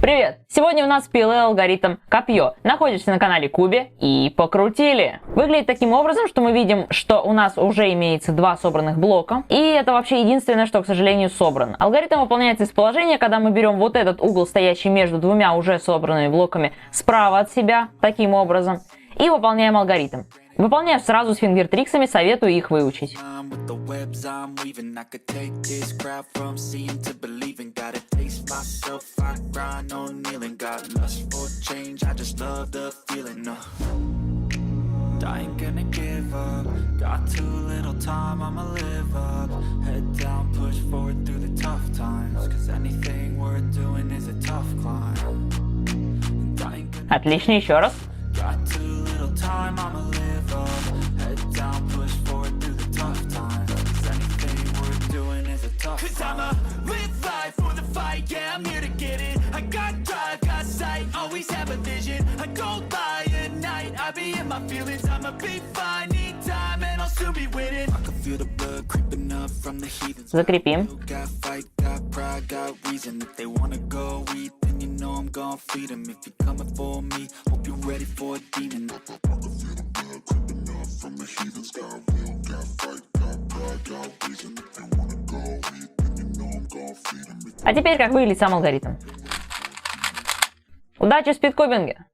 Привет! Сегодня у нас Pll алгоритм Копье. Находишься на канале Кубе и покрутили. Выглядит таким образом, что мы видим, что у нас уже имеется два собранных блока. И это вообще единственное, что, к сожалению, собрано. Алгоритм выполняется из положения, когда мы берем вот этот угол, стоящий между двумя уже собранными блоками справа от себя, таким образом, и выполняем алгоритм. Выполняю сразу с фингертриксами, советую их выучить. Отлично, еще раз. Закрепим. А теперь как выглядит сам алгоритм. Удачи в спидкубинге!